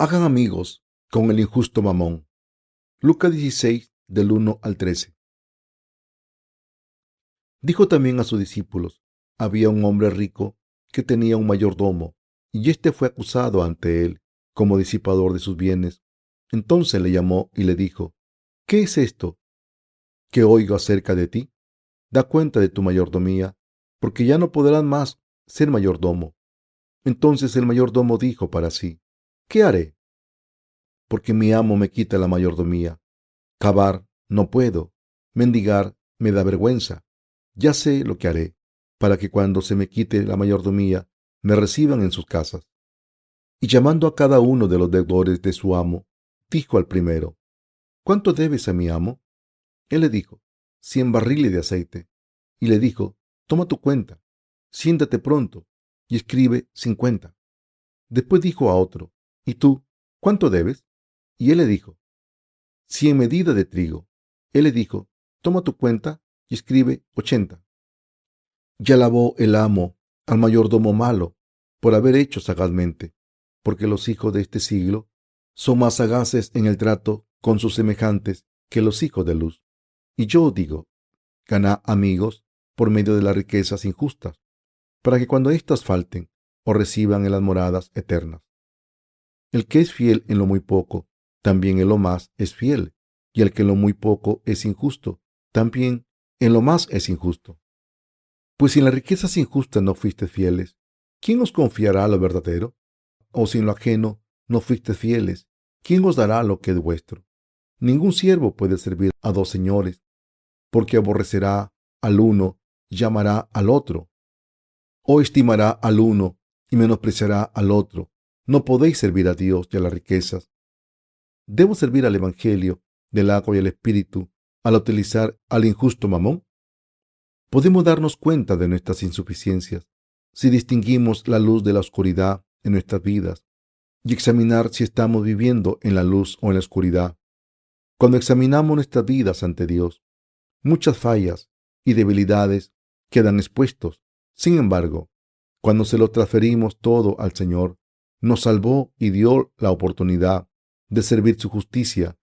Hagan amigos con el injusto Mamón. Lucas 16, del 1 al 13. Dijo también a sus discípulos: había un hombre rico que tenía un mayordomo, y éste fue acusado ante él como disipador de sus bienes. Entonces le llamó y le dijo: ¿qué es esto que oigo acerca de ti? Da cuenta de tu mayordomía, porque ya no podrás más ser mayordomo. Entonces el mayordomo dijo para sí: ¿qué haré? Porque mi amo me quita la mayordomía. Cavar no puedo, mendigar me da vergüenza. Ya sé lo que haré, para que cuando se me quite la mayordomía, me reciban en sus casas. Y llamando a cada uno de los deudores de su amo, dijo al primero: ¿cuánto debes a mi amo? Él le dijo: 100 barriles de aceite. Y le dijo: toma tu cuenta, siéntate pronto y escribe 50. Después dijo a otro: ¿y tú, cuánto debes? Y él le dijo: 100 medidas de trigo. Él le dijo: toma tu cuenta y escribe 80. Ya alabó el amo al mayordomo malo por haber hecho sagazmente, porque los hijos de este siglo son más sagaces en el trato con sus semejantes que los hijos de luz. Y yo os digo: ganad amigos por medio de las riquezas injustas, para que cuando éstas falten, os reciban en las moradas eternas. El que es fiel en lo muy poco, también en lo más es fiel, y el que en lo muy poco es injusto, también en lo más es injusto. Pues si en las riquezas injustas no fuisteis fieles, ¿quién os confiará lo verdadero? O si en lo ajeno no fuisteis fieles, ¿quién os dará lo que es vuestro? Ningún siervo puede servir a dos señores, porque aborrecerá al uno y amará al otro, o estimará al uno y menospreciará al otro. No podéis servir a Dios y a las riquezas. ¿Debo servir al Evangelio del agua y el Espíritu al utilizar al injusto Mamón? Podemos darnos cuenta de nuestras insuficiencias si distinguimos la luz de la oscuridad en nuestras vidas y examinar si estamos viviendo en la luz o en la oscuridad. Cuando examinamos nuestras vidas ante Dios, muchas fallas y debilidades quedan expuestos. Sin embargo, cuando se lo transferimos todo al Señor, nos salvó y dio la oportunidad de servir su justicia,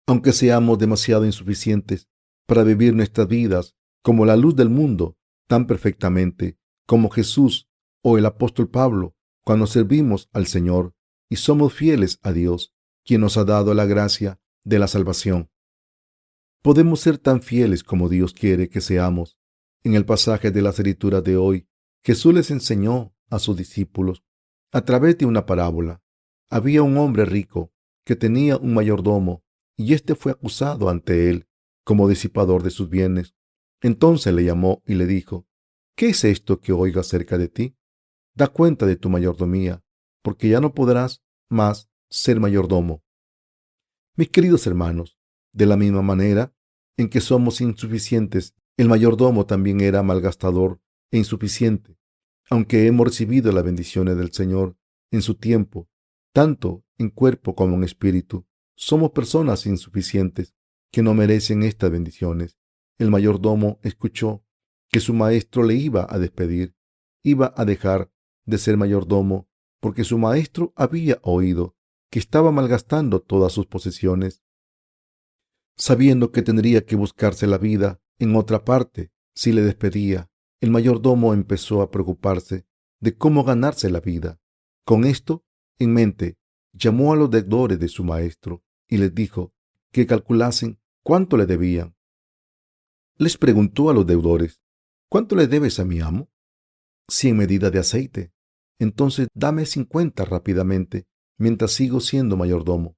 aunque seamos demasiado insuficientes para vivir nuestras vidas como la luz del mundo tan perfectamente como Jesús o el apóstol Pablo. Cuando servimos al Señor y somos fieles a Dios, quien nos ha dado la gracia de la salvación, podemos ser tan fieles como Dios quiere que seamos. En el pasaje de las Escrituras de hoy, Jesús les enseñó a sus discípulos a través de una parábola. Había un hombre rico que tenía un mayordomo, y éste fue acusado ante él como disipador de sus bienes. Entonces le llamó y le dijo: ¿qué es esto que oigo acerca de ti? Da cuenta de tu mayordomía, porque ya no podrás más ser mayordomo. Mis queridos hermanos, de la misma manera en que somos insuficientes, el mayordomo también era malgastador e insuficiente. Aunque hemos recibido las bendiciones del Señor en su tiempo, tanto en cuerpo como en espíritu, somos personas insuficientes que no merecen estas bendiciones. El mayordomo escuchó que su maestro le iba a despedir, iba a dejar de ser mayordomo, porque su maestro había oído que estaba malgastando todas sus posesiones. Sabiendo que tendría que buscarse la vida en otra parte si le despedía, el mayordomo empezó a preocuparse de cómo ganarse la vida. Con esto en mente, llamó a los deudores de su maestro y les dijo que calculasen cuánto le debían. Les preguntó a los deudores: ¿cuánto le debes a mi amo? 100 medidas de aceite. Entonces dame 50 rápidamente, mientras sigo siendo mayordomo.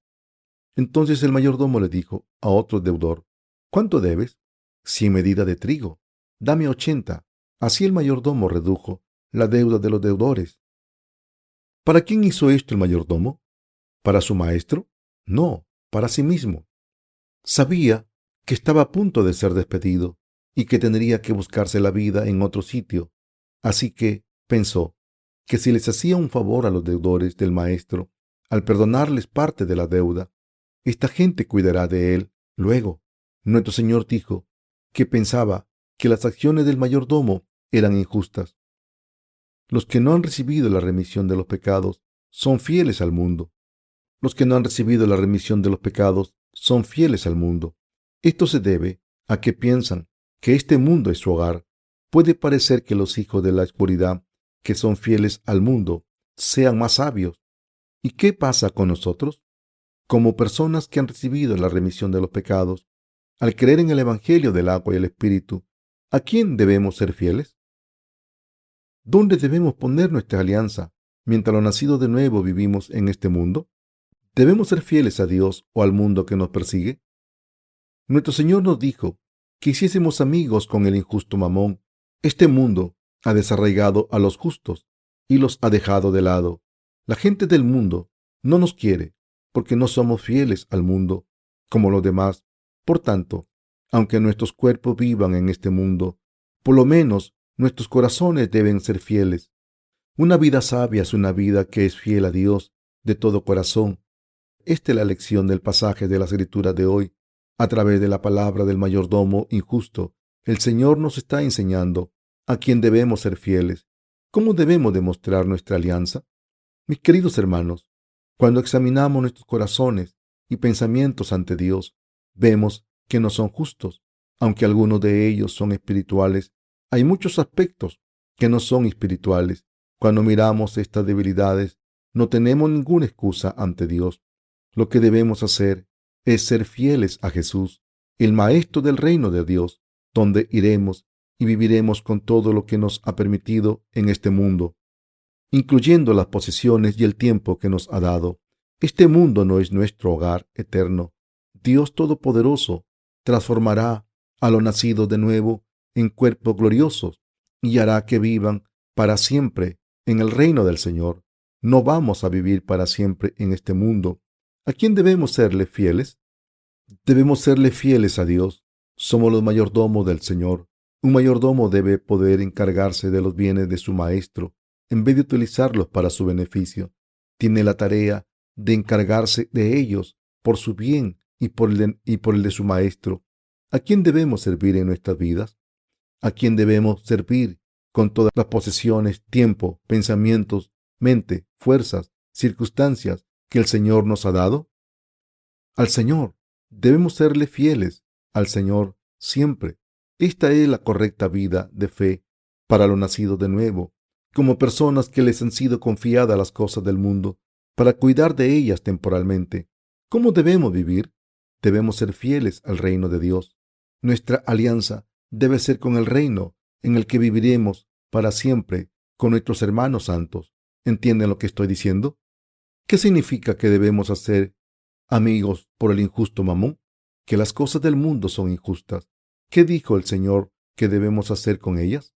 Entonces el mayordomo le dijo a otro deudor: ¿cuánto debes? 100 medidas de trigo. Dame 80. Así el mayordomo redujo la deuda de los deudores. ¿Para quién hizo esto el mayordomo? ¿Para su maestro? No, para sí mismo. Sabía que estaba a punto de ser despedido y que tendría que buscarse la vida en otro sitio. Así que pensó que si les hacía un favor a los deudores del maestro al perdonarles parte de la deuda, esta gente cuidará de él luego. Nuestro Señor dijo que pensaba que las acciones del mayordomo eran injustas. Los que no han recibido la remisión de los pecados son fieles al mundo. Los que no han recibido la remisión de los pecados son fieles al mundo. Esto se debe a que piensan que este mundo es su hogar. Puede parecer que los hijos de la oscuridad, que son fieles al mundo, sean más sabios. ¿Y qué pasa con nosotros? Como personas que han recibido la remisión de los pecados, al creer en el Evangelio del agua y el Espíritu, ¿a quién debemos ser fieles? ¿Dónde debemos poner nuestra alianza mientras los nacidos de nuevo vivimos en este mundo? ¿Debemos ser fieles a Dios o al mundo que nos persigue? Nuestro Señor nos dijo que hiciésemos amigos con el injusto Mamón. Este mundo ha desarraigado a los justos y los ha dejado de lado. La gente del mundo no nos quiere porque no somos fieles al mundo como los demás. Por tanto, aunque nuestros cuerpos vivan en este mundo, por lo menos nuestros corazones deben ser fieles. Una vida sabia es una vida que es fiel a Dios de todo corazón. Esta es la lección del pasaje de la Escritura de hoy. A través de la palabra del mayordomo injusto, el Señor nos está enseñando a quién debemos ser fieles. ¿Cómo debemos demostrar nuestra alianza? Mis queridos hermanos, cuando examinamos nuestros corazones y pensamientos ante Dios, vemos que no son justos. Aunque algunos de ellos son espirituales, hay muchos aspectos que no son espirituales. Cuando miramos estas debilidades, no tenemos ninguna excusa ante Dios. Lo que debemos hacer es ser fieles a Jesús, el Maestro del reino de Dios, donde iremos y viviremos con todo lo que nos ha permitido en este mundo, incluyendo las posesiones y el tiempo que nos ha dado. Este mundo no es nuestro hogar eterno. Dios Todopoderoso transformará a los nacidos de nuevo en cuerpos gloriosos y hará que vivan para siempre en el reino del Señor. No vamos a vivir para siempre en este mundo. ¿A quién debemos serle fieles? Debemos serle fieles a Dios. Somos los mayordomos del Señor. Un mayordomo debe poder encargarse de los bienes de su maestro en vez de utilizarlos para su beneficio. Tiene la tarea de encargarse de ellos por su bien y por el de su maestro. ¿A quién debemos servir en nuestras vidas? ¿A quién debemos servir con todas las posesiones, tiempo, pensamientos, mente, fuerzas, circunstancias que el Señor nos ha dado? Al Señor. Debemos serle fieles al Señor siempre. Esta es la correcta vida de fe para los nacidos de nuevo, como personas que les han sido confiadas las cosas del mundo para cuidar de ellas temporalmente. ¿Cómo debemos vivir? Debemos ser fieles al reino de Dios. Nuestra alianza debe ser con el reino en el que viviremos para siempre con nuestros hermanos santos. ¿Entienden lo que estoy diciendo? ¿Qué significa que debemos hacer amigos por el injusto Mamón? Que las cosas del mundo son injustas. ¿Qué dijo el Señor que debemos hacer con ellas?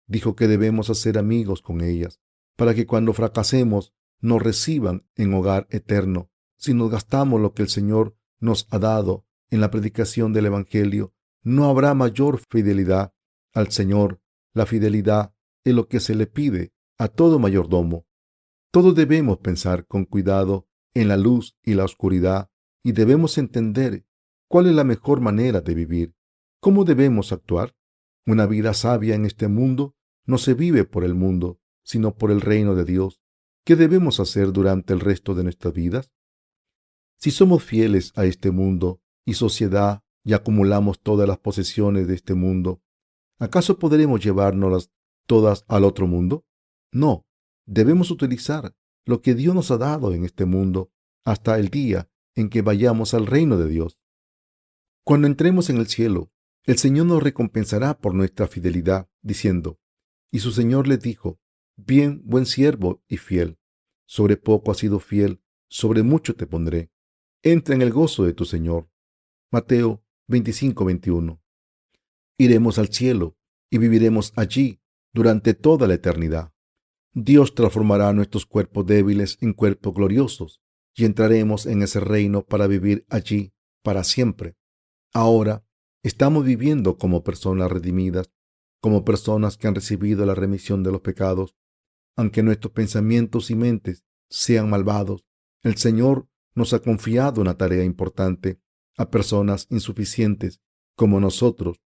Dijo que debemos hacer amigos con ellas, para que cuando fracasemos nos reciban en hogar eterno. Si nos gastamos lo que el Señor nos ha dado en la predicación del Evangelio, no habrá mayor fidelidad al Señor. La fidelidad es lo que se le pide a todo mayordomo. Todos debemos pensar con cuidado en la luz y la oscuridad y debemos entender cuál es la mejor manera de vivir. ¿Cómo debemos actuar? Una vida sabia en este mundo no se vive por el mundo, sino por el reino de Dios. ¿Qué debemos hacer durante el resto de nuestras vidas? Si somos fieles a este mundo y sociedad y acumulamos todas las posesiones de este mundo, ¿acaso podremos llevárnoslas todas al otro mundo? No, debemos utilizar lo que Dios nos ha dado en este mundo hasta el día en que vayamos al reino de Dios. Cuando entremos en el cielo, el Señor nos recompensará por nuestra fidelidad, diciendo: y su Señor le dijo: bien, buen siervo y fiel. Sobre poco has sido fiel, sobre mucho te pondré. Entra en el gozo de tu Señor. Mateo 25:21. Iremos al cielo y viviremos allí durante toda la eternidad. Dios transformará nuestros cuerpos débiles en cuerpos gloriosos y entraremos en ese reino para vivir allí para siempre. Ahora estamos viviendo como personas redimidas, como personas que han recibido la remisión de los pecados. Aunque nuestros pensamientos y mentes sean malvados, el Señor nos ha confiado una tarea importante a personas insuficientes como nosotros.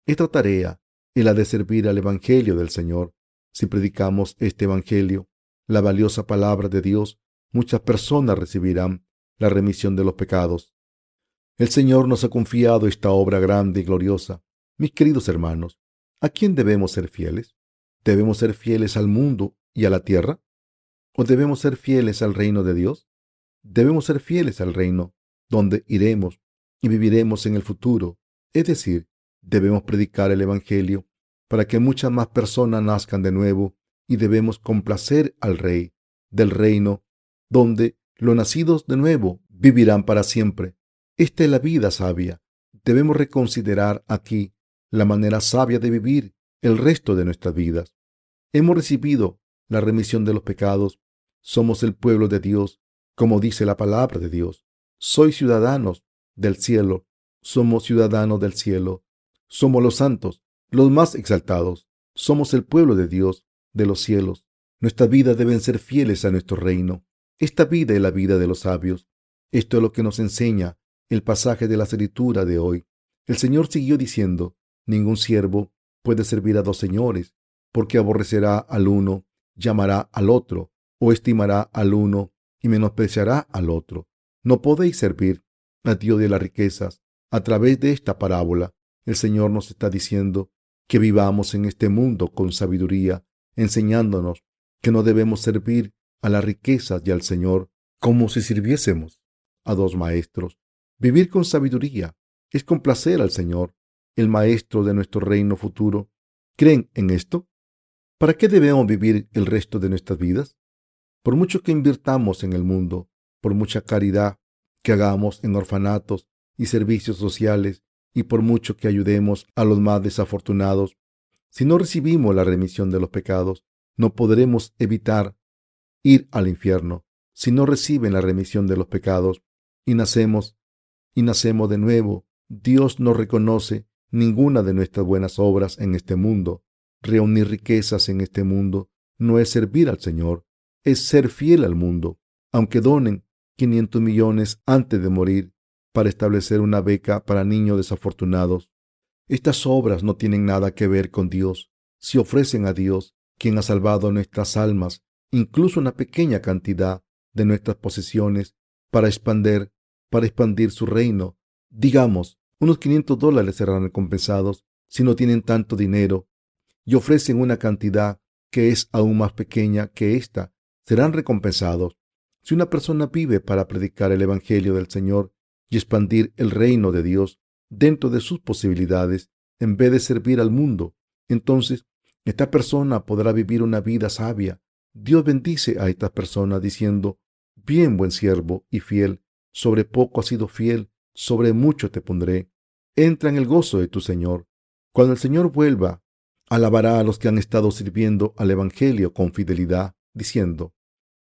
Esta tarea es la de servir al Evangelio del Señor. Si predicamos este Evangelio, la valiosa palabra de Dios, muchas personas recibirán la remisión de los pecados. El Señor nos ha confiado esta obra grande y gloriosa. Mis queridos hermanos, ¿a quién debemos ser fieles? ¿Debemos ser fieles al mundo y a la tierra? ¿O debemos ser fieles al reino de Dios? Debemos ser fieles al reino donde iremos y viviremos en el futuro. Es decir, debemos predicar el Evangelio para que muchas más personas nazcan de nuevo, y debemos complacer al Rey del reino donde los nacidos de nuevo vivirán para siempre. Esta es la vida sabia. Debemos reconsiderar aquí la manera sabia de vivir el resto de nuestras vidas. Hemos recibido la remisión de los pecados. Somos el pueblo de Dios, como dice la palabra de Dios. Sois ciudadanos del cielo. Somos ciudadanos del cielo. Somos los santos, los más exaltados. Somos el pueblo de Dios, de los cielos. Nuestras vidas deben ser fieles a nuestro reino. Esta vida es la vida de los sabios. Esto es lo que nos enseña el pasaje de la escritura de hoy. El Señor siguió diciendo: ningún siervo puede servir a dos señores, porque aborrecerá al uno, llamará al otro, o estimará al uno y menospreciará al otro. No podéis servir a Dios de las riquezas. A través de esta parábola, el Señor nos está diciendo que vivamos en este mundo con sabiduría, enseñándonos que no debemos servir a las riquezas y al Señor como si sirviésemos a dos maestros. Vivir con sabiduría es complacer al Señor, el Maestro de nuestro reino futuro. ¿Creen en esto? ¿Para qué debemos vivir el resto de nuestras vidas? Por mucho que invirtamos en el mundo, por mucha caridad que hagamos en orfanatos y servicios sociales, y por mucho que ayudemos a los más desafortunados, si no recibimos la remisión de los pecados, no podremos evitar ir al infierno. Si no reciben la remisión de los pecados y nacemos de nuevo, Dios no reconoce ninguna de nuestras buenas obras en este mundo. Reunir riquezas en este mundo no es servir al Señor, es ser fiel al mundo. Aunque donen 500 millones antes de morir para establecer una beca para niños desafortunados, estas obras no tienen nada que ver con Dios. Si ofrecen a Dios, quien ha salvado nuestras almas, incluso una pequeña cantidad de nuestras posesiones para expandir su reino, digamos, unos $500 serán recompensados. Si no tienen tanto dinero y ofrecen una cantidad que es aún más pequeña que esta, serán recompensados. Si una persona vive para predicar el Evangelio del Señor y expandir el reino de Dios dentro de sus posibilidades, en vez de servir al mundo, entonces esta persona podrá vivir una vida sabia. Dios bendice a estas personas diciendo: bien, buen siervo y fiel, sobre poco has sido fiel, sobre mucho te pondré. Entra en el gozo de tu Señor. Cuando el Señor vuelva, alabará a los que han estado sirviendo al Evangelio con fidelidad, diciendo: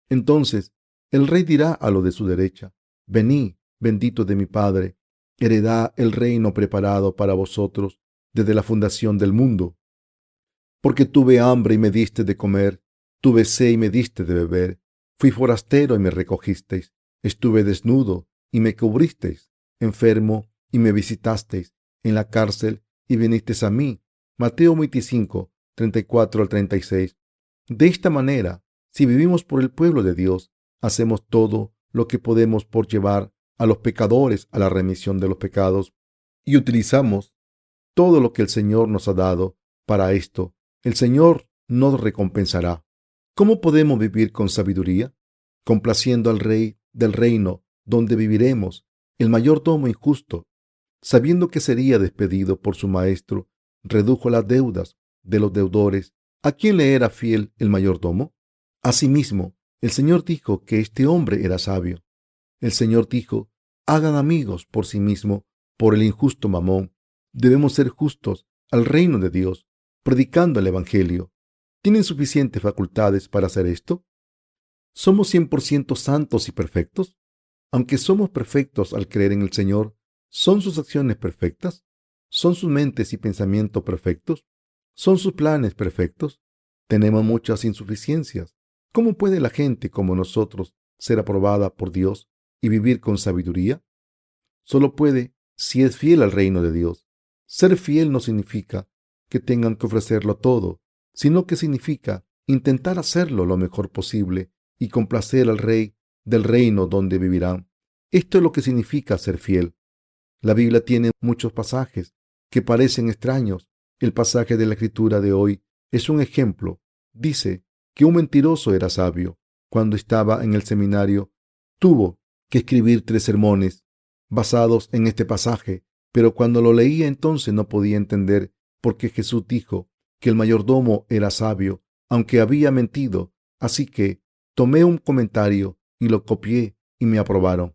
entonces el Rey dirá a los de su derecha: venid, benditos de mi Padre, heredad el reino preparado para vosotros desde la fundación del mundo. Porque tuve hambre y me diste de comer, tuve sed y me diste de beber, fui forastero y me recogisteis, estuve desnudo y me cubristeis, enfermo y me visitasteis, en la cárcel y vinisteis a mí. Mateo 25, 34 al 36. De esta manera, si vivimos por el pueblo de Dios, hacemos todo lo que podemos por llevar a los pecadores a la remisión de los pecados, y utilizamos todo lo que el Señor nos ha dado para esto. El Señor nos recompensará. ¿Cómo podemos vivir con sabiduría? Complaciendo al Rey del reino donde viviremos, el mayordomo injusto, sabiendo que sería despedido por su maestro, redujo las deudas de los deudores. ¿A quién le era fiel el mayordomo? Asimismo, el Señor dijo que este hombre era sabio. El Señor dijo: hagan amigos por sí mismo por el injusto Mamón. Debemos ser justos al reino de Dios, predicando el Evangelio. ¿Tienen suficientes facultades para hacer esto? ¿Somos 100% santos y perfectos? Aunque somos perfectos al creer en el Señor, ¿son sus acciones perfectas? ¿Son sus mentes y pensamientos perfectos? ¿Son sus planes perfectos? Tenemos muchas insuficiencias. ¿Cómo puede la gente como nosotros ser aprobada por Dios y vivir con sabiduría? Solo puede si es fiel al reino de Dios. Ser fiel no significa que tengan que ofrecerlo todo, sino que significa intentar hacerlo lo mejor posible y complacer al Rey del reino donde vivirán. Esto es lo que significa ser fiel. La Biblia tiene muchos pasajes que parecen extraños. El pasaje de la Escritura de hoy es un ejemplo. Dice que un mentiroso era sabio. Cuando estaba en el seminario, tuvo que escribir 3 sermones basados en este pasaje, pero cuando lo leía entonces no podía entender por qué Jesús dijo que el mayordomo era sabio, aunque había mentido. Así que tomé un comentario y lo copié y me aprobaron.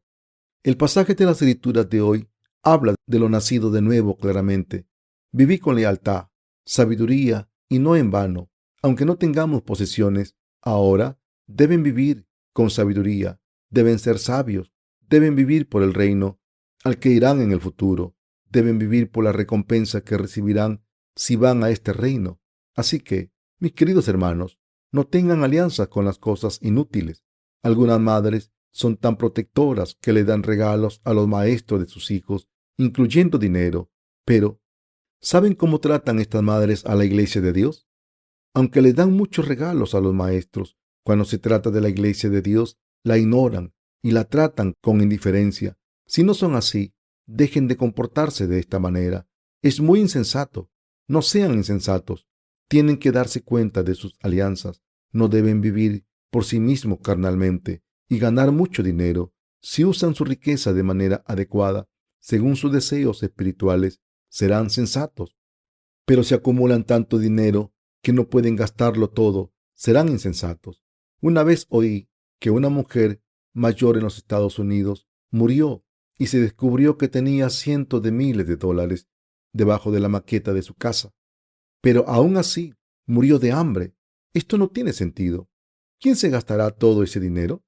El pasaje de las Escrituras de hoy habla de lo nacido de nuevo claramente. Viví con lealtad, sabiduría y no en vano. Aunque no tengamos posesiones, ahora deben vivir con sabiduría, deben ser sabios, deben vivir por el reino al que irán en el futuro, deben vivir por la recompensa que recibirán si van a este reino. Así que, mis queridos hermanos, no tengan alianzas con las cosas inútiles. Algunas madres son tan protectoras que le dan regalos a los maestros de sus hijos, incluyendo dinero. Pero, ¿saben cómo tratan estas madres a la iglesia de Dios? Aunque les dan muchos regalos a los maestros, cuando se trata de la iglesia de Dios, la ignoran y la tratan con indiferencia. Si no son así, dejen de comportarse de esta manera. Es muy insensato. No sean insensatos. Tienen que darse cuenta de sus alianzas. No deben vivir por sí mismos carnalmente y ganar mucho dinero. Si usan su riqueza de manera adecuada, según sus deseos espirituales, serán sensatos. Pero si acumulan tanto dinero que no pueden gastarlo todo, serán insensatos. Una vez oí que una mujer mayor en los Estados Unidos murió y se descubrió que tenía cientos de miles de dólares debajo de la maqueta de su casa. Pero aún así murió de hambre. Esto no tiene sentido. ¿Quién se gastará todo ese dinero?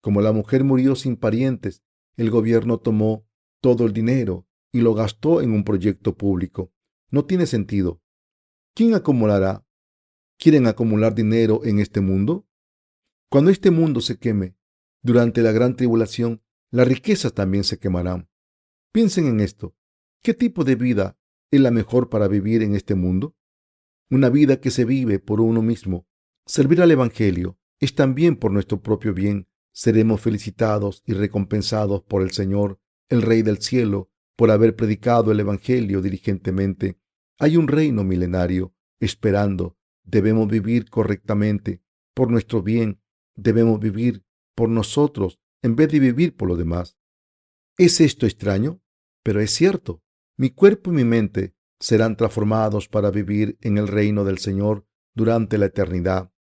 Como la mujer murió sin parientes, el gobierno tomó todo el dinero y lo gastó en un proyecto público. No tiene sentido. ¿Quién acumulará? ¿Quieren acumular dinero en este mundo? Cuando este mundo se queme, durante la gran tribulación, las riquezas también se quemarán. Piensen en esto. ¿Qué tipo de vida es la mejor para vivir en este mundo? Una vida que se vive por uno mismo. Servir al Evangelio es también por nuestro propio bien. Seremos felicitados y recompensados por el Señor, el Rey del cielo, por haber predicado el Evangelio diligentemente. Hay un reino milenario esperando. Debemos vivir correctamente por nuestro bien. Debemos vivir por nosotros en vez de vivir por los demás. ¿Es esto extraño? Pero es cierto. Mi cuerpo y mi mente serán transformados para vivir en el reino del Señor durante la eternidad.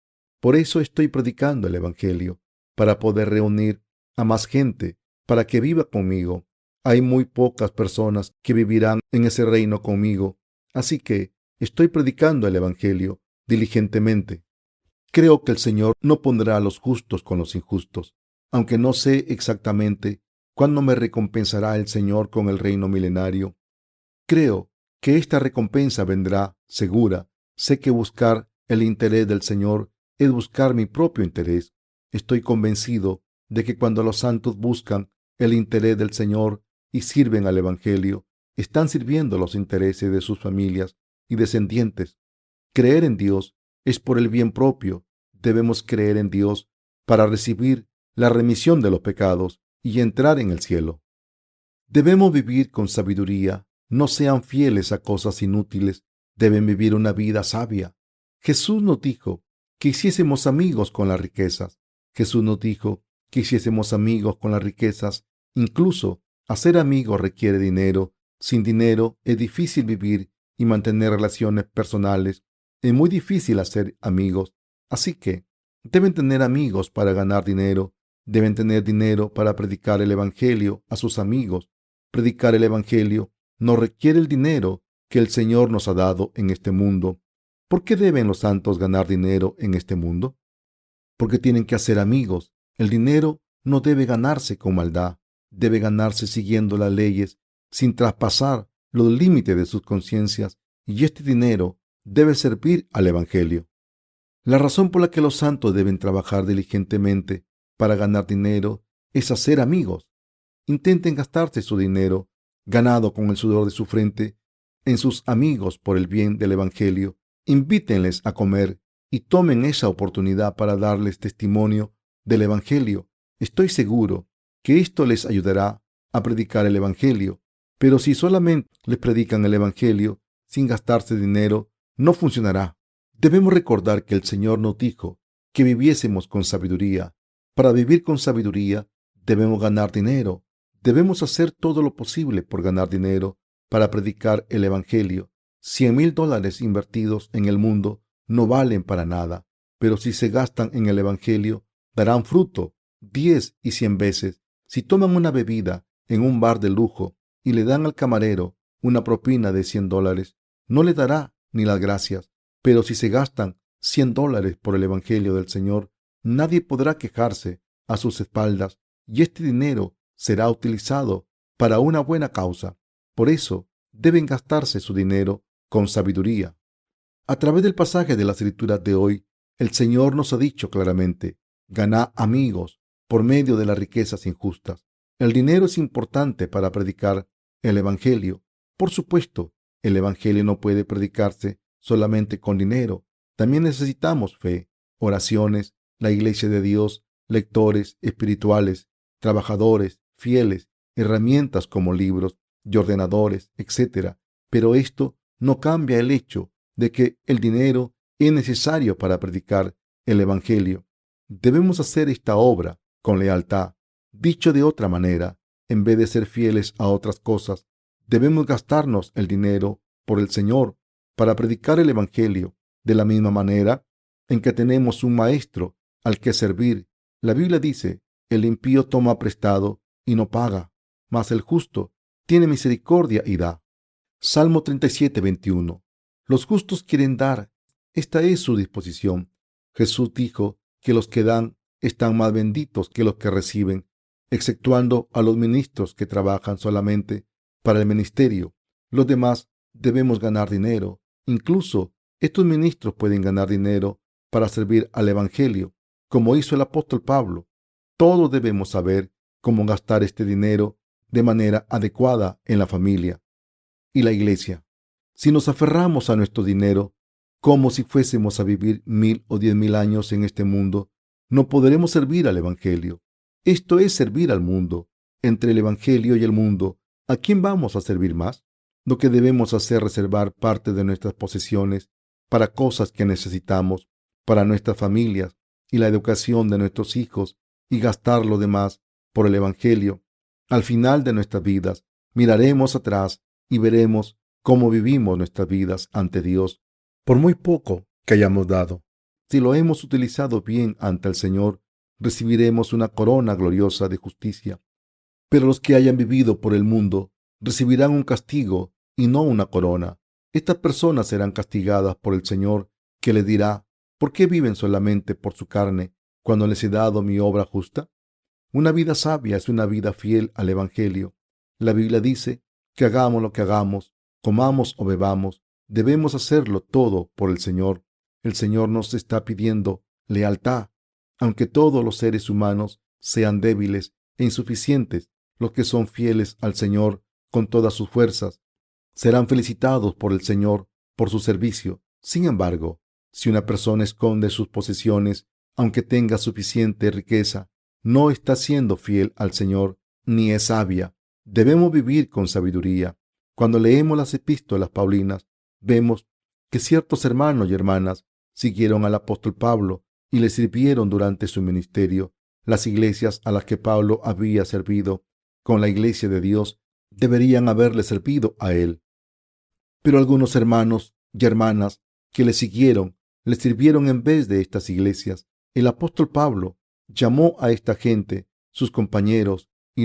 Por eso estoy predicando el Evangelio, para poder reunir a más gente, para que viva conmigo. Hay muy pocas personas que vivirán en ese reino conmigo, así que estoy predicando el Evangelio diligentemente. Creo que el Señor no pondrá a los justos con los injustos, aunque no sé exactamente cuándo me recompensará el Señor con el reino milenario. Creo que esta recompensa vendrá segura. Sé que buscar el interés del Señor es buscar mi propio interés. Estoy convencido de que cuando los santos buscan el interés del Señor y sirven al Evangelio, están sirviendo los intereses de sus familias y descendientes. Creer en Dios es por el bien propio. Debemos creer en Dios para recibir la remisión de los pecados y entrar en el cielo. Debemos vivir con sabiduría. No sean fieles a cosas inútiles. Deben vivir una vida sabia. Jesús nos dijo que hiciésemos amigos con las riquezas. Jesús nos dijo que hiciésemos amigos con las riquezas. Incluso hacer amigos requiere dinero. Sin dinero es difícil vivir y mantener relaciones personales. Es muy difícil hacer amigos. Así que deben tener amigos para ganar dinero. Deben tener dinero para predicar el Evangelio a sus amigos. Predicar el Evangelio no requiere el dinero que el Señor nos ha dado en este mundo. ¿Por qué deben los santos ganar dinero en este mundo? Porque tienen que hacer amigos. El dinero no debe ganarse con maldad. Debe ganarse siguiendo las leyes, sin traspasar los límites de sus conciencias. Y este dinero debe servir al Evangelio. La razón por la que los santos deben trabajar diligentemente para ganar dinero es hacer amigos. Intenten gastarse su dinero, ganado con el sudor de su frente, en sus amigos por el bien del Evangelio. Invítenles a comer y tomen esa oportunidad para darles testimonio del Evangelio. Estoy seguro que esto les ayudará a predicar el Evangelio. Pero si solamente les predican el Evangelio sin gastarse dinero, no funcionará. Debemos recordar que el Señor nos dijo que viviésemos con sabiduría. Para vivir con sabiduría debemos ganar dinero. Debemos hacer todo lo posible por ganar dinero para predicar el Evangelio. $100,000 invertidos en el mundo no valen para nada, pero si se gastan en el Evangelio, darán fruto 10 y 100 veces. Si toman una bebida en un bar de lujo y le dan al camarero una propina de $100, no le dará ni las gracias. Pero si se gastan $100 por el Evangelio del Señor, nadie podrá quejarse a sus espaldas y este dinero será utilizado para una buena causa. Por eso deben gastarse su dinero con sabiduría. A través del pasaje de la Escritura de hoy, el Señor nos ha dicho claramente: ganad amigos por medio de las riquezas injustas. El dinero es importante para predicar el Evangelio. Por supuesto, el Evangelio no puede predicarse solamente con dinero. También necesitamos fe, oraciones, la iglesia de Dios, lectores espirituales, trabajadores, fieles, herramientas como libros y ordenadores, etc. Pero esto no cambia el hecho de que el dinero es necesario para predicar el Evangelio. Debemos hacer esta obra con lealtad. Dicho de otra manera, en vez de ser fieles a otras cosas, debemos gastarnos el dinero por el Señor para predicar el Evangelio. De la misma manera en que tenemos un maestro al que servir. La Biblia dice: el impío toma prestado y no paga, mas el justo tiene misericordia y da. Salmo 37:21. Los justos quieren dar. Esta es su disposición. Jesús dijo que los que dan están más benditos que los que reciben, exceptuando a los ministros que trabajan solamente para el ministerio. Los demás debemos ganar dinero. Incluso estos ministros pueden ganar dinero para servir al Evangelio, como hizo el apóstol Pablo. Todos debemos saber cómo gastar este dinero de manera adecuada en la familia y la iglesia. Si nos aferramos a nuestro dinero como si fuésemos a vivir 1,000 o 10,000 años en este mundo, no podremos servir al Evangelio. Esto es servir al mundo. Entre el Evangelio y el mundo, ¿a quién vamos a servir más? Lo que debemos hacer es reservar parte de nuestras posesiones para cosas que necesitamos, para nuestras familias y la educación de nuestros hijos, y gastar lo demás por el Evangelio. Al final de nuestras vidas, miraremos atrás y veremos cómo vivimos nuestras vidas ante Dios, por muy poco que hayamos dado. Si lo hemos utilizado bien ante el Señor, recibiremos una corona gloriosa de justicia. Pero los que hayan vivido por el mundo recibirán un castigo y no una corona. Estas personas serán castigadas por el Señor, que les dirá: ¿por qué viven solamente por su carne cuando les he dado mi obra justa? Una vida sabia es una vida fiel al Evangelio. La Biblia dice que hagamos lo que hagamos, comamos o bebamos, debemos hacerlo todo por el Señor. El Señor nos está pidiendo lealtad. Aunque todos los seres humanos sean débiles e insuficientes, los que son fieles al Señor con todas sus fuerzas serán felicitados por el Señor por su servicio. Sin embargo, si una persona esconde sus posesiones, aunque tenga suficiente riqueza, no está siendo fiel al Señor ni es sabia. Debemos vivir con sabiduría. Cuando leemos las epístolas paulinas, vemos que ciertos hermanos y hermanas siguieron al apóstol Pablo y le sirvieron durante su ministerio. Las iglesias a las que Pablo había servido con la iglesia de Dios deberían haberle servido a él. Pero algunos hermanos y hermanas que le siguieron le sirvieron en vez de estas iglesias. El apóstol Pablo llamó a esta gente sus compañeros y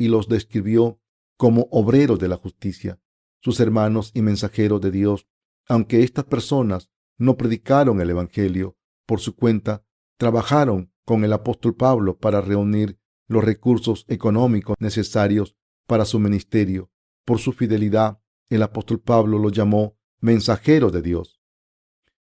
los describió como obreros de la justicia, sus hermanos y mensajeros de Dios. Aunque estas personas no predicaron el Evangelio por su cuenta, trabajaron con el apóstol Pablo para reunir los recursos económicos necesarios para su ministerio. Por su fidelidad, el apóstol Pablo los llamó mensajeros de Dios.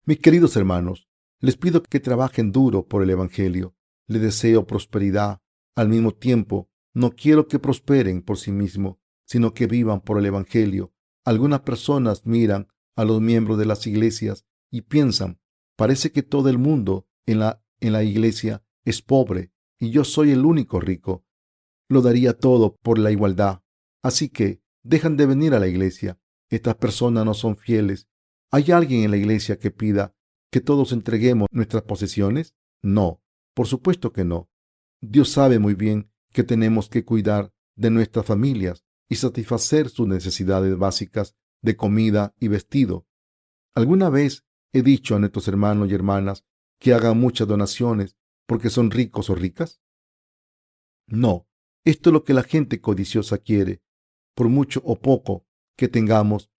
Mis queridos hermanos, les pido que trabajen duro por el Evangelio. Les deseo prosperidad. Al mismo tiempo, no quiero que prosperen por sí mismos, sino que vivan por el Evangelio. Algunas personas miran a los miembros de las iglesias y piensan: parece que todo el mundo en la iglesia es pobre y yo soy el único rico. lo daría todo por la igualdad. Así que dejan de venir a la iglesia. Estas personas no son fieles. ¿Hay alguien en la iglesia que pida que todos entreguemos nuestras posesiones? No, por supuesto que no. Dios sabe muy bien que tenemos que cuidar de nuestras familias y satisfacer sus necesidades básicas de comida y vestido. ¿Alguna vez he dicho a nuestros hermanos y hermanas que hagan muchas donaciones porque son ricos o ricas? No, esto es lo que la gente codiciosa quiere, por mucho o poco que tengamos.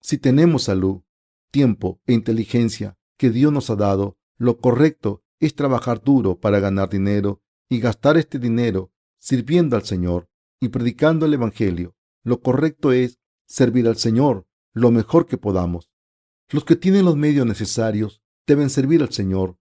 Si tenemos salud, tiempo e inteligencia que Dios nos ha dado, lo correcto es trabajar duro para ganar dinero y gastar este dinero sirviendo al Señor y predicando el Evangelio. Lo correcto es servir al Señor lo mejor que podamos. Los que tienen los medios necesarios deben servir al Señor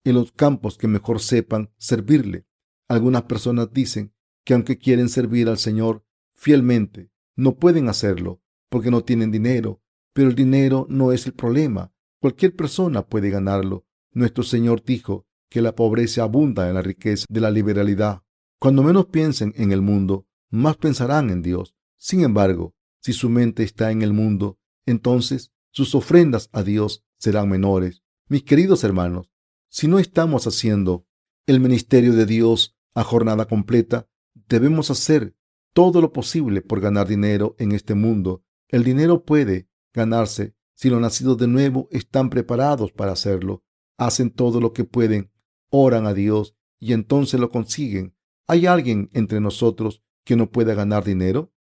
en los campos que mejor sepan servirle. Algunas personas dicen que aunque quieren servir al Señor fielmente, no pueden hacerlo porque no tienen dinero, pero el dinero no es el problema. Cualquier persona puede ganarlo. Nuestro Señor dijo que la pobreza abunda en la riqueza de la liberalidad. Cuando menos piensen en el mundo, más pensarán en Dios. Sin embargo, si su mente está en el mundo, entonces sus ofrendas a Dios serán menores. Mis queridos hermanos, si no estamos haciendo el ministerio de Dios a jornada completa, debemos hacer todo lo posible por ganar dinero en este mundo. El dinero puede ganarse si los nacidos de nuevo están preparados para hacerlo. Hacen todo lo que pueden, oran a Dios y entonces lo consiguen. ¿Hay alguien entre nosotros que no pueda ganar dinero?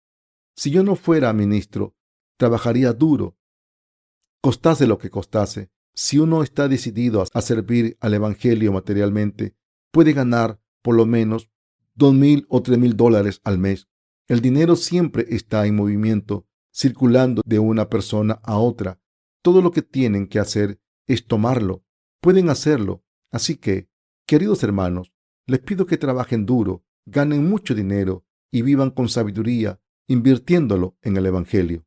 Si yo no fuera ministro, trabajaría duro, costase lo que costase. Si uno está decidido a servir al Evangelio materialmente, puede ganar por lo menos $2,000 o $3,000 al mes. El dinero siempre está en movimiento, circulando de una persona a otra. Todo lo que tienen que hacer es tomarlo. Pueden hacerlo. Así que, queridos hermanos, les pido que trabajen duro, ganen mucho dinero y vivan con sabiduría, invirtiéndolo en el Evangelio.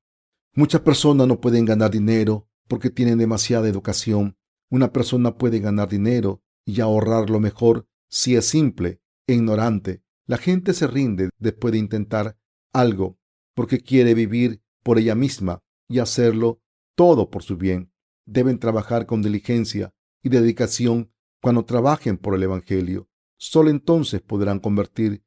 Muchas personas no pueden ganar dinero porque tienen demasiada educación. Una persona puede ganar dinero y ahorrarlo mejor si es simple e ignorante. La gente se rinde después de intentar algo porque quiere vivir por ella misma y hacerlo todo por su bien. Deben trabajar con diligencia y dedicación cuando trabajen por el Evangelio. Solo entonces podrán convertir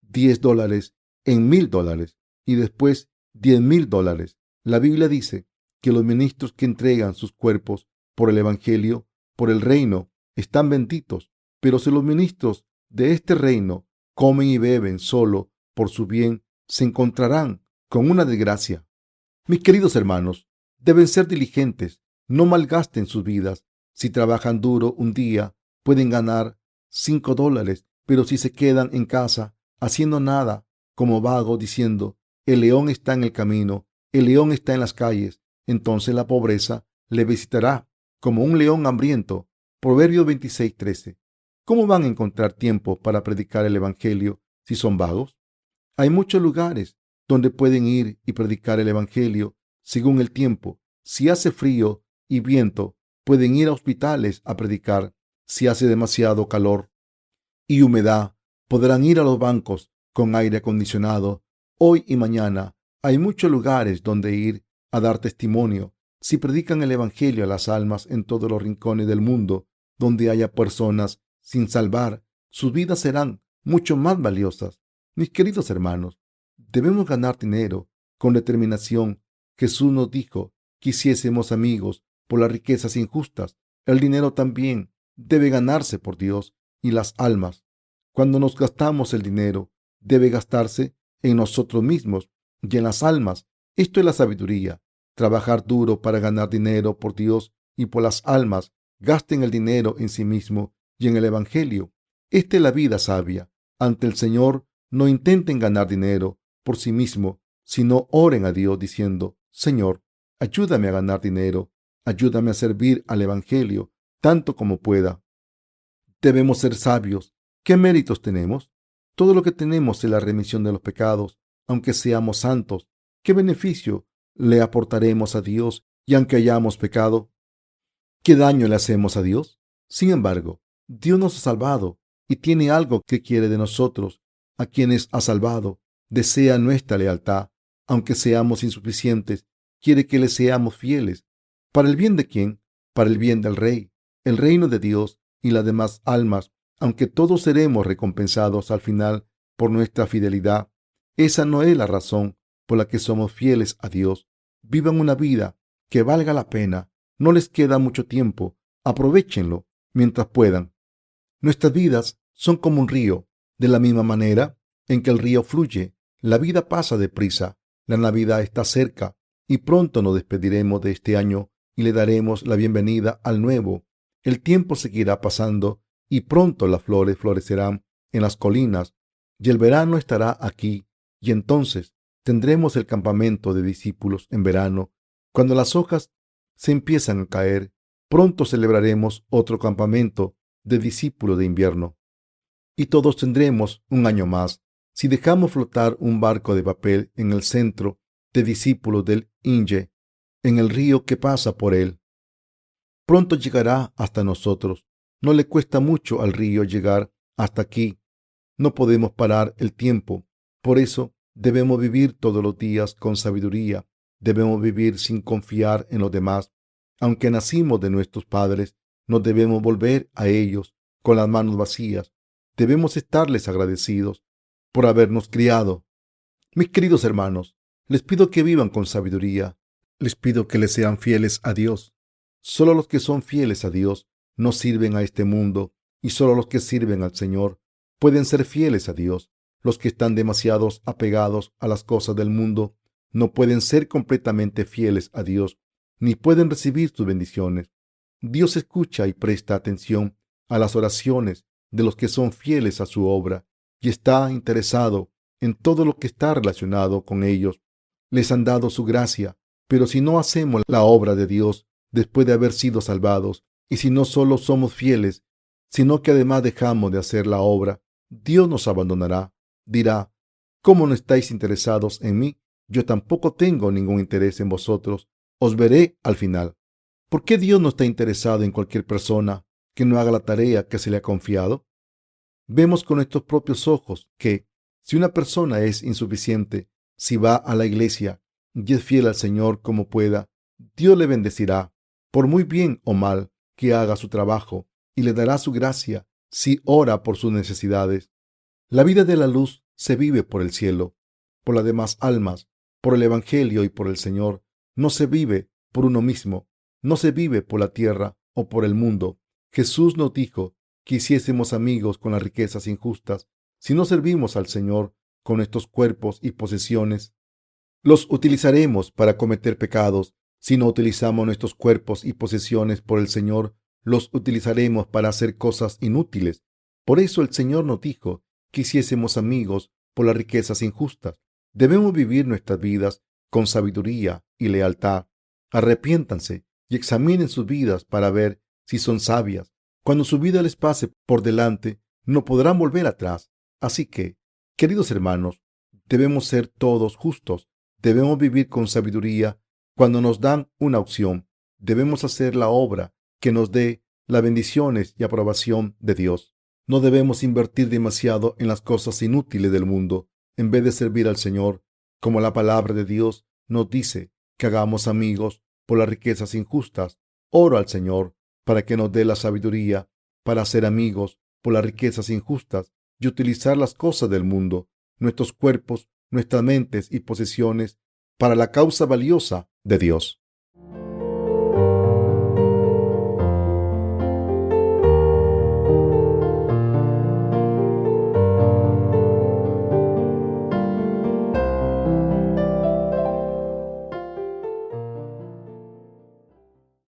$10 en $1,000 y después $10,000. La Biblia dice que los ministros que entregan sus cuerpos por el Evangelio, por el reino, están benditos. Pero si los ministros de este reino comen y beben solo por su bien, se encontrarán con una desgracia. Mis queridos hermanos, deben ser diligentes, no malgasten sus vidas. Si trabajan duro un día, pueden ganar $5, pero si se quedan en casa haciendo nada, como vagos diciendo, el león está en el camino, el león está en las calles, entonces la pobreza le visitará como un león hambriento. Proverbios 26:13. ¿Cómo van a encontrar tiempo para predicar el Evangelio si son vagos? Hay muchos lugares donde pueden ir y predicar el Evangelio según el tiempo. Si hace frío y viento, pueden ir a hospitales a predicar. Si hace demasiado calor y humedad, podrán ir a los bancos con aire acondicionado. Hoy y mañana hay muchos lugares donde ir a dar testimonio. Si predican el Evangelio a las almas en todos los rincones del mundo donde haya personas sin salvar, sus vidas serán mucho más valiosas. Mis queridos hermanos, debemos ganar dinero con determinación. Jesús nos dijo que hiciésemos amigos por las riquezas injustas. El dinero también debe ganarse por Dios y las almas. Cuando nos gastamos el dinero, debe gastarse en nosotros mismos y en las almas. Esto es la sabiduría. Trabajar duro para ganar dinero por Dios y por las almas. Gasten el dinero en sí mismo y en el Evangelio. Esta es la vida sabia. Ante el Señor, no intenten ganar dinero por sí mismo, sino oren a Dios diciendo, Señor, ayúdame a ganar dinero, ayúdame a servir al Evangelio tanto como pueda. Debemos ser sabios. ¿Qué méritos tenemos? Todo lo que tenemos es la remisión de los pecados, aunque seamos santos. ¿Qué beneficio le aportaremos a Dios y aunque hayamos pecado? ¿Qué daño le hacemos a Dios? Sin embargo, Dios nos ha salvado y tiene algo que quiere de nosotros. a quienes ha salvado. Desea nuestra lealtad, aunque seamos insuficientes. Quiere que le seamos fieles. ¿Para el bien de quién? Para el bien del Rey, el reino de Dios y las demás almas, aunque todos seremos recompensados al final por nuestra fidelidad. Esa no es la razón por la que somos fieles a Dios. Vivan una vida que valga la pena. No les queda mucho tiempo. Aprovéchenlo mientras puedan. Nuestras vidas son como un río. De la misma manera en que el río fluye, la vida pasa deprisa. La Navidad está cerca y pronto nos despediremos de este año y le daremos la bienvenida al nuevo. El tiempo seguirá pasando y pronto las flores florecerán en las colinas y el verano estará aquí, y entonces tendremos el campamento de discípulos en verano. Cuando las hojas se empiezan a caer, pronto celebraremos otro campamento de discípulos de invierno. Y todos tendremos un año más. Si dejamos flotar un barco de papel en el centro de discípulos del Inge, en el río que pasa por él, pronto llegará hasta nosotros. No le cuesta mucho al río llegar hasta aquí. No podemos parar el tiempo. Por eso debemos vivir todos los días con sabiduría. Debemos vivir sin confiar en los demás. Aunque nacimos de nuestros padres, no debemos volver a ellos con las manos vacías. Debemos estarles agradecidos por habernos criado. Mis queridos hermanos, les pido que vivan con sabiduría. Les pido que les sean fieles a Dios. Solo los que son fieles a Dios no sirven a este mundo, y solo los que sirven al Señor pueden ser fieles a Dios. Los que están demasiado apegados a las cosas del mundo no pueden ser completamente fieles a Dios, ni pueden recibir sus bendiciones. Dios escucha y presta atención a las oraciones de los que son fieles a su obra y está interesado en todo lo que está relacionado con ellos. Les han dado su gracia, pero si no hacemos la obra de Dios después de haber sido salvados, y si no solo somos fieles, sino que además dejamos de hacer la obra, Dios nos abandonará. Dirá: ¿cómo no estáis interesados en mí? Yo tampoco tengo ningún interés en vosotros. Os veré al final. ¿Por qué Dios no está interesado en cualquier persona que no haga la tarea que se le ha confiado? Vemos con nuestros propios ojos que, si una persona es insuficiente, si va a la iglesia y es fiel al Señor como pueda, Dios le bendecirá, por muy bien o mal que haga su trabajo, y le dará su gracia si ora por sus necesidades. La vida de la luz se vive por el cielo, por las demás almas, por el Evangelio y por el Señor. No se vive por uno mismo, no se vive por la tierra o por el mundo. Jesús nos dijo que hiciésemos amigos con las riquezas injustas. Si no servimos al Señor con nuestros cuerpos y posesiones, los utilizaremos para cometer pecados. Si no utilizamos nuestros cuerpos y posesiones por el Señor, los utilizaremos para hacer cosas inútiles. Por eso el Señor nos dijo que hiciésemos amigos por las riquezas injustas. Debemos vivir nuestras vidas con sabiduría y lealtad. Arrepiéntanse y examinen sus vidas para ver si son sabias. Cuando su vida les pase por delante, no podrán volver atrás. Así que, queridos hermanos, debemos ser todos justos. Debemos vivir con sabiduría. Cuando nos dan una opción, debemos hacer la obra que nos dé las bendiciones y aprobación de Dios. No debemos invertir demasiado en las cosas inútiles del mundo, en vez de servir al Señor, como la palabra de Dios nos dice que hagamos amigos por las riquezas injustas. Oro al Señor para que nos dé la sabiduría para ser amigos por las riquezas injustas y utilizar las cosas del mundo, nuestros cuerpos, nuestras mentes y posesiones para la causa valiosa de Dios.